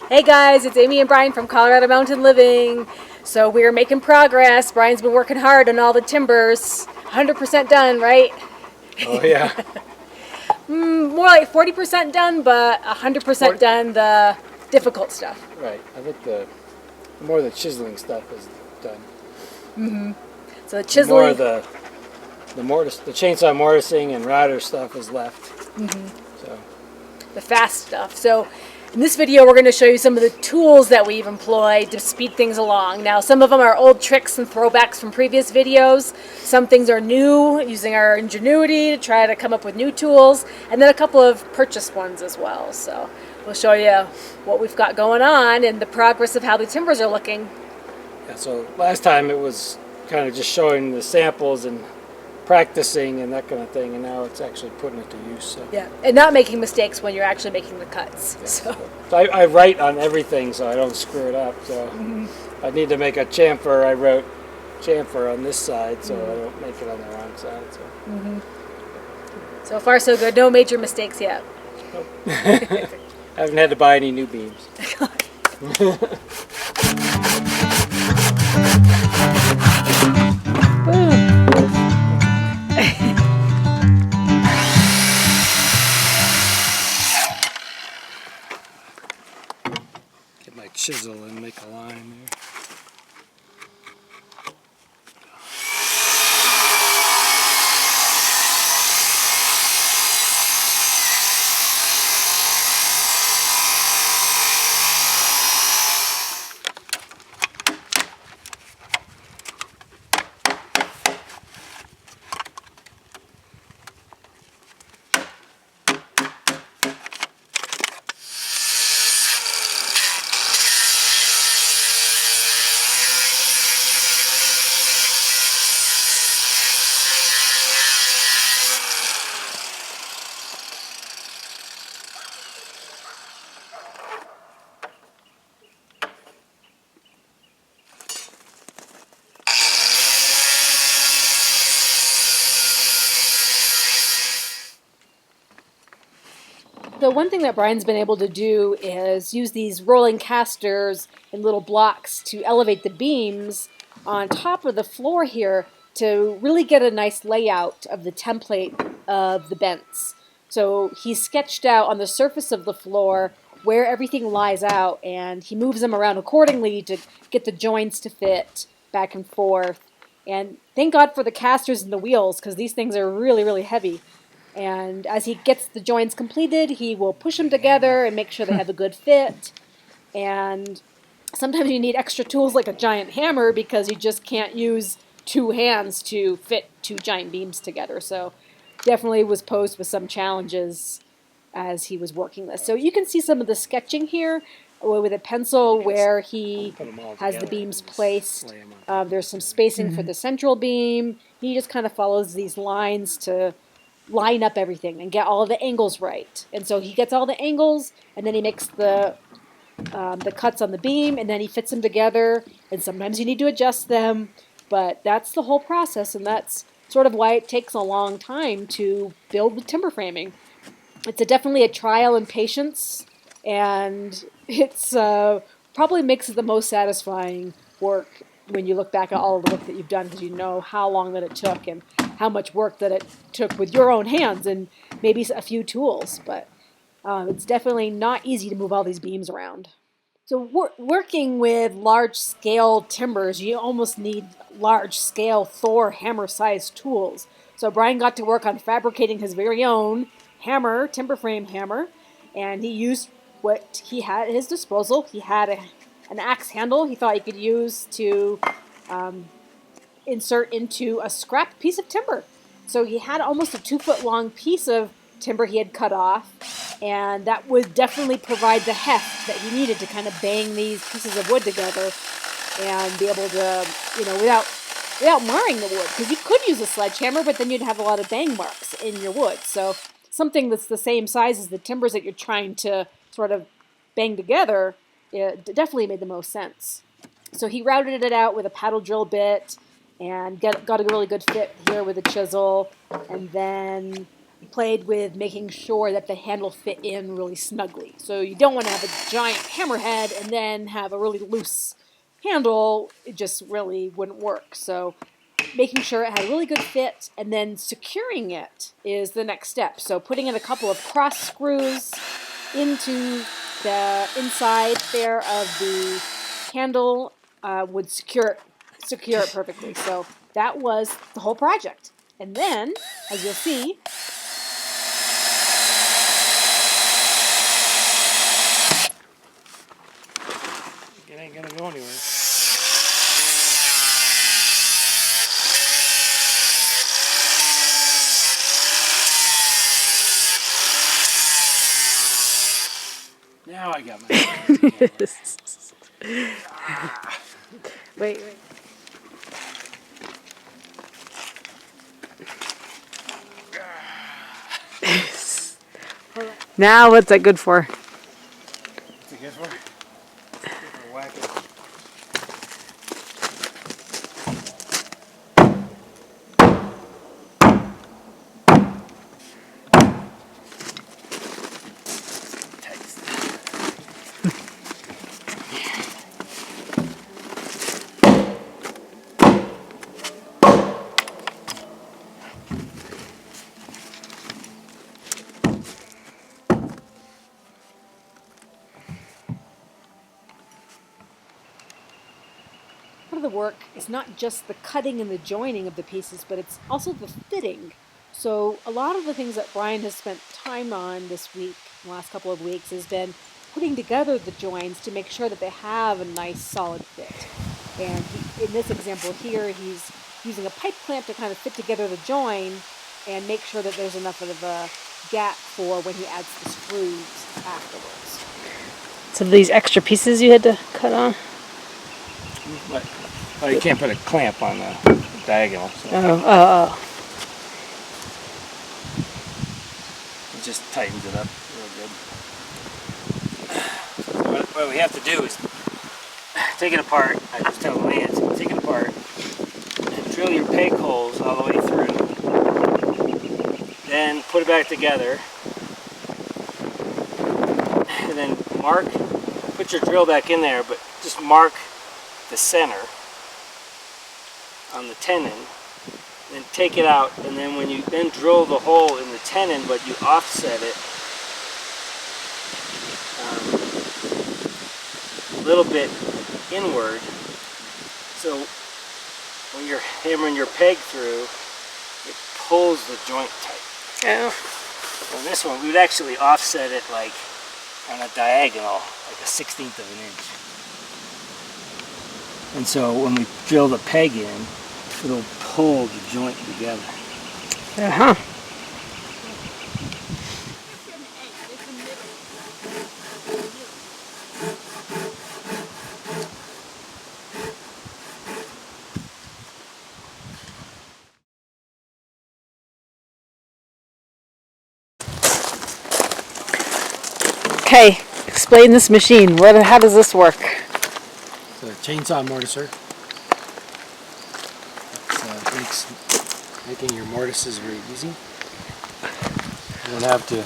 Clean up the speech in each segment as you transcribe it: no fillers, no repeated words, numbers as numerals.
Hey guys, it's Amy and Bryan from Colorado Mountain Living. So we're making progress. Bryan's been working hard on all the timbers. 100% done, right? Oh yeah. More like 40% done, but 100% done the difficult stuff. Right. I think the more the chiseling stuff is done. So the The chiseling. more the chainsaw mortising and router stuff is left. So The fast stuff. So in this video we're going to show you some of the tools that we've employed to speed things along. Now some of them are old tricks and throwbacks from previous videos. Some things are new, using our ingenuity to try to come up with new tools, and then a couple of purchased ones as well. So we'll show you what we've got going on and the progress of how the timbers are looking. yeah. So last time it was kind of just showing the samples and practicing and that kind of thing, and now it's actually putting it to use. So Yeah, and not making mistakes when you're actually making the cuts. So I write on everything so I don't screw it up. So if I need to make a chamfer, I wrote chamfer on this side so I don't make it on the wrong side. So. So far so good, no major mistakes yet. Nope. I haven't had to buy any new beams. Get my chisel and make a line there. So one thing that Bryan's been able to do is use these rolling casters and little blocks to elevate the beams on top of the floor here to really get a nice layout of the template of the bents. So he's sketched out on the surface of the floor where everything lies out, and he moves them around accordingly to get the joints to fit back and forth. And thank God for the casters and the wheels, because these things are really, really heavy. And as he gets the joints completed, he will push them together and make sure they have a good fit. And sometimes you need extra tools like a giant hammer because you just can't use two hands to fit two giant beams together. So definitely was posed with some challenges as he was working this. So you can see some of the sketching here with a pencil where he has the beams placed. There's some spacing for the central beam. He just kind of follows these lines to line up everything and get all of the angles right. And so he gets all the angles, and then he makes the cuts on the beam, and then he fits them together. And sometimes you need to adjust them, but that's the whole process, and that's sort of why it takes a long time to build with timber framing. It's definitely a trial and patience, and it's probably makes it the most satisfying work when you look back at all of the work that you've done, because you know how long that it took and how much work that it took with your own hands and maybe a few tools. But it's definitely not easy to move all these beams around. So working with large-scale timbers, you almost need large-scale Thor hammer-sized tools. So Bryan got to work on fabricating his very own hammer, timber frame hammer, and he used what he had at his disposal. He had an axe handle he thought he could use to insert into a scrap piece of timber. So he had almost a 2-foot-long piece of timber he had cut off, and that would definitely provide the heft that he needed to kind of bang these pieces of wood together and be able to, without marring the wood, because you could use a sledgehammer, but then you'd have a lot of bang marks in your wood. So something that's the same size as the timbers that you're trying to sort of bang together, it definitely made the most sense. So he routed it out with a paddle drill bit and got a really good fit here with a chisel, and then played with making sure that the handle fit in really snugly. So you don't want to have a giant hammerhead and then have a really loose handle. It just really wouldn't work. So making sure it had a really good fit and then securing it is the next step. So putting in a couple of cross screws into the inside there of the handle would secure it perfectly. So that was the whole project. And then, as you'll see, It ain't gonna go anywhere. Now I got my wait. Now what's that good for? What's it good for? It's good for whacking. Part of the work is not just the cutting and the joining of the pieces, but it's also the fitting. So a lot of the things that Bryan has spent time on this week, the last couple of weeks, has been putting together the joins to make sure that they have a nice solid fit. And in this example here, he's using a pipe clamp to kind of fit together the join and make sure that there's enough of a gap for when he adds the screws afterwards. So these extra pieces you had to cut on? But, well, you can't put a clamp on the diagonal. So Oh. it just tightens it up real good. What we have to do is take it apart. I just tell Lance, take it apart and drill your peg holes all the way through. Then put it back together. And then put your drill back in there, but just mark the center on the tenon, then take it out, and then when you then drill the hole in the tenon, but you offset it a little bit inward, so when you're hammering your peg through, it pulls the joint tight. Oh. On this one, we would actually offset it like on a diagonal, like a 1/16 of an inch. And so when we drill the peg in, it'll pull the joint together. Uh-huh. Okay, explain this machine. How does this work? It's a Chain Saw Mortiser. It makes making your mortises very easy. You don't have to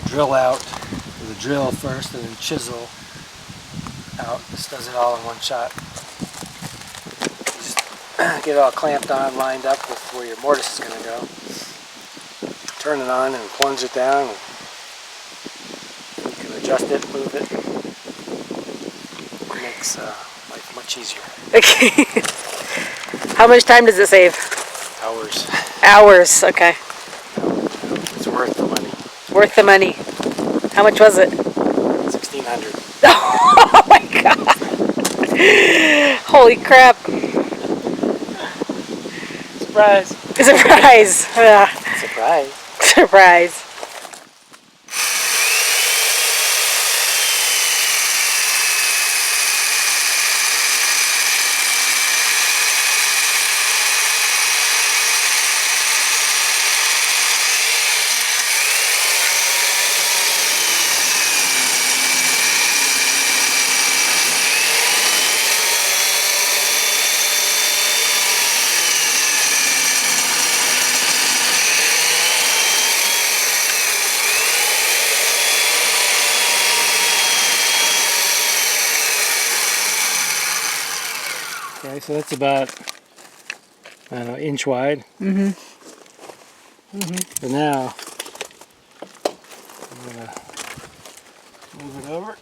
drill out with a drill first and then chisel out. This does it all in one shot. Just get it all clamped on, lined up with where your mortise is going to go. Turn it on and plunge it down. You can adjust it, move it. It makes life much easier. Okay. How much time does it save? Hours. Hours, okay. It's worth the money. Worth the money. How much was it? $1,600. Oh my god! Holy crap! Surprise! Surprise! Surprise! Surprise! Okay, so that's about, I don't know, inch wide. So now, I'm going to move it over.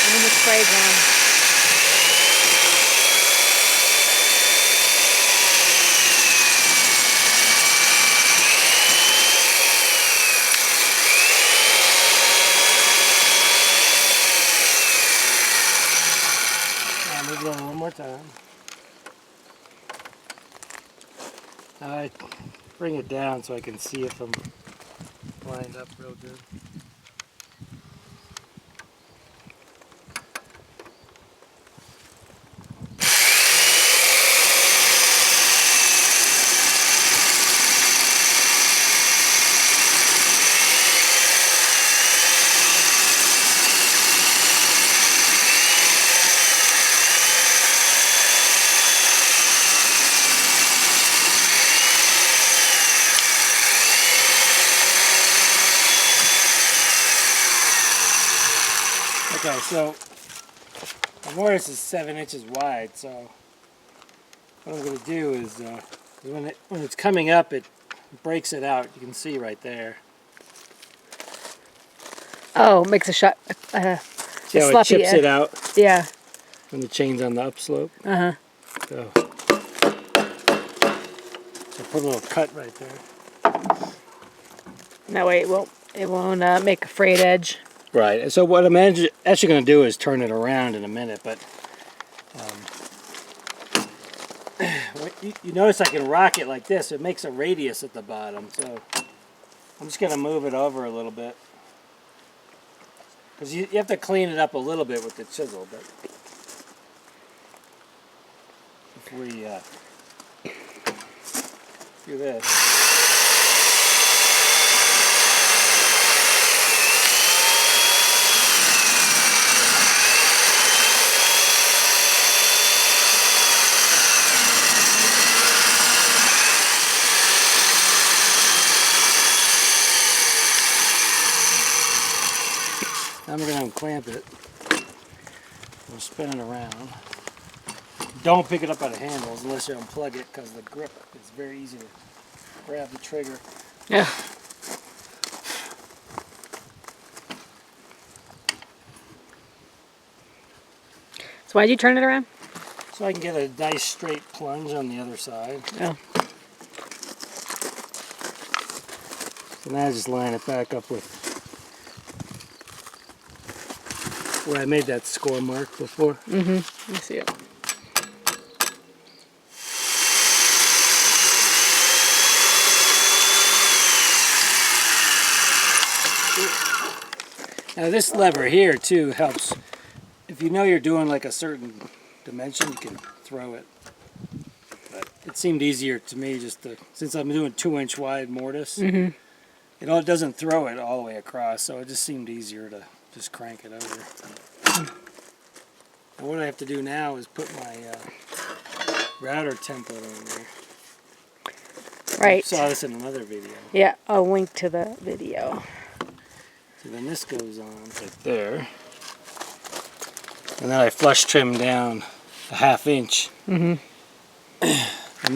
I'm in the spray gun. I'll move it over one more time. I bring it down so I can see if I'm lined up real good. Okay, so the mortise is 7 inches wide, so what I'm going to do is when it's coming up, it breaks it out. You can see right there. Oh, makes a shot. See how it sloppy, chips it out Yeah. when the chain's on the upslope? So put a little cut right there. That way it won't make a frayed edge. Right. And so what I'm actually going to do is turn it around in a minute, but you notice I can rock it like this. It makes a radius at the bottom, so I'm just going to move it over a little bit. Because you have to clean it up a little bit with the chisel, but if we do this. Now we're going to unclamp it. We'll spin it around. Don't pick it up out of handles unless you unplug it, because the grip is very easy to grab the trigger. Yeah. So why'd you turn it around? So I can get a nice straight plunge on the other side. Oh. So now I just line it back up with where I made that score mark before. I see it. Now this lever here too helps. If you know you're doing like a certain dimension, you can throw it. But it seemed easier to me just to, since I'm doing 2-inch wide mortise, it doesn't throw it all the way across, so it just seemed easier to just crank it over. And what I have to do now is put my router template in there. Right. You saw this in another video. Yeah, I'll link to the video. So then this goes on right there. And then I flush trim down a 1/2 inch. And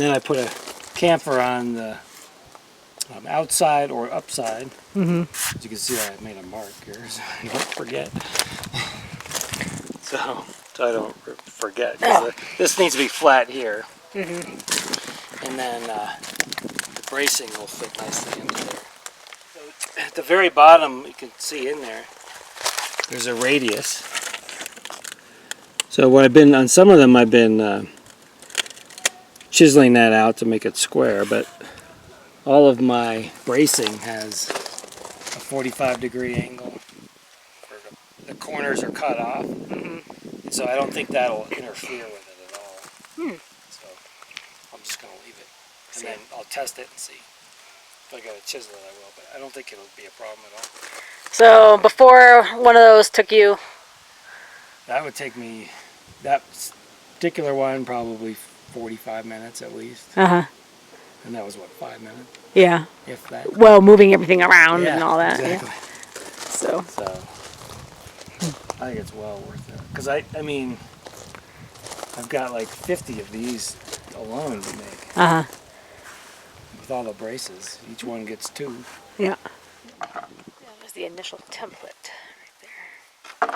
then I put a camphor on the outside or upside. As you can see, I made a mark here so I don't forget. so I don't forget. 'Cause this needs to be flat here. And then the bracing will fit nicely into there. So at the very bottom, you can see in there, there's a radius. So what I've been, on some of them I've been chiseling that out to make it square, but all of my bracing has a 45-degree angle. The corners are cut off, so I don't think that'll interfere with it at all. So I'm just going to leave it, and then I'll test it and see. If I got to chisel it, I will, but I don't think it'll be a problem at all. So before one of those took you, That would take me that particular one probably 45 minutes at least. Uh-huh. And that was what, 5 minutes, Yeah. if that. Well, moving everything around Yeah, and all that. exactly. Yeah. So. So I think it's well worth it. Because I mean, I've got like 50 of these alone to make. Uh-huh. With all the braces. Each one gets 2. Yeah. There's the initial template right there.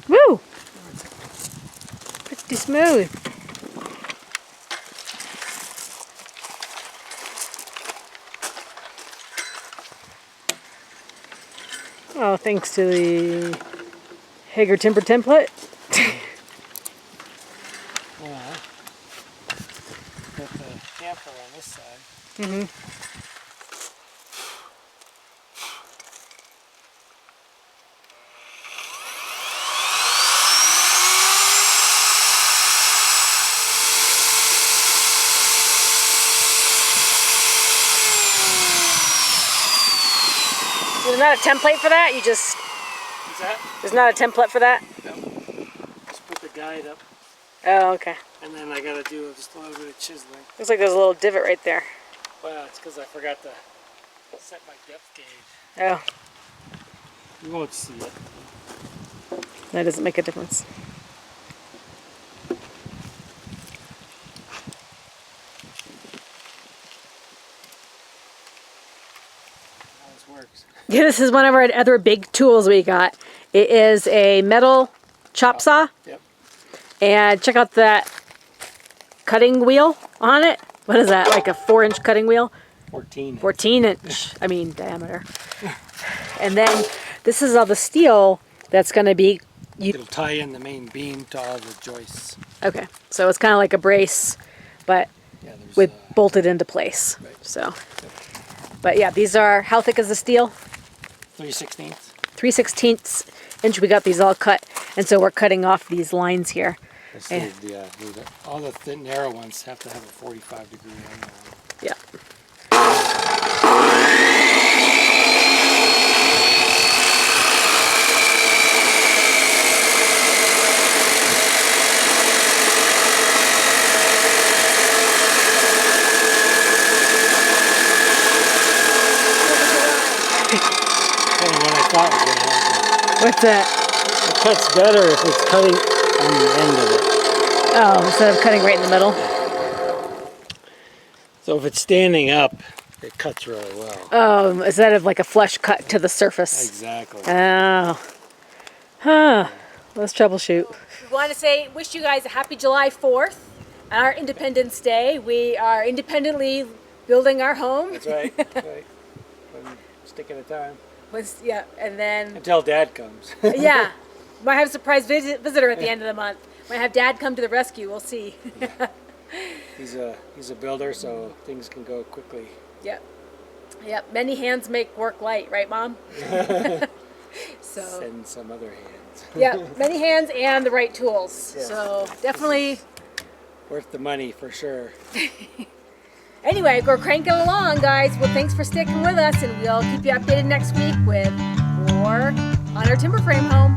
Woo! Pretty smooth. Oh, thanks to the Hager Timber template. Yeah. Got the hamper on this side. Mm-hmm. There's not a template for that? You just... What's that? There's not a template for that? No. Just put the guide up. Oh, okay. And then I gotta do just a little bit of chiseling. Looks like there's a little divot right there. Well, it's because I forgot to set my depth gauge. Oh, You won't see it. that doesn't make a difference. How this works. Yeah, this is one of our other big tools we got. It is a metal chop saw. Yep. And check out that cutting wheel on it. What is that, like a 4-inch cutting wheel? 14. 14-inch, I mean, diameter. And then this is all the steel that's going to be... It'll tie in the main beam to all the joists. Okay, so it's kind of like a brace, but Yeah, there's with bolted into place. Right. So, but yeah, these are, how thick is the steel? 3/16. 3/16 inch. We got these all cut, and so we're cutting off these lines here. Yeah. All the thin, narrow ones have to have a 45-degree angle. Yeah. Kind of what I thought was going to happen. What's that? It cuts better if it's cutting on the end of it. Oh, instead of cutting right in the middle. So if it's standing up, it cuts really well. Oh, instead of like a flush cut to the surface. Exactly. Oh. Huh. Let's troubleshoot. We want to say, wish you guys a happy July 4th. On our Independence Day, we are independently building our home. That's right. That's right. One stick at a time. Yeah, and then, Until Dad comes. yeah, might have a surprise visitor at the end of the month. Might have Dad come to the rescue. We'll see. He's a builder, so things can go quickly. Yep. Yep. Many hands make work light, right, Mom? So. Send some other hands. Yeah, many hands and the right tools. Yeah. So definitely. Worth the money for sure. Anyway, we're cranking along, guys. Well, thanks for sticking with us, and we'll keep you updated next week with more on our timber frame home.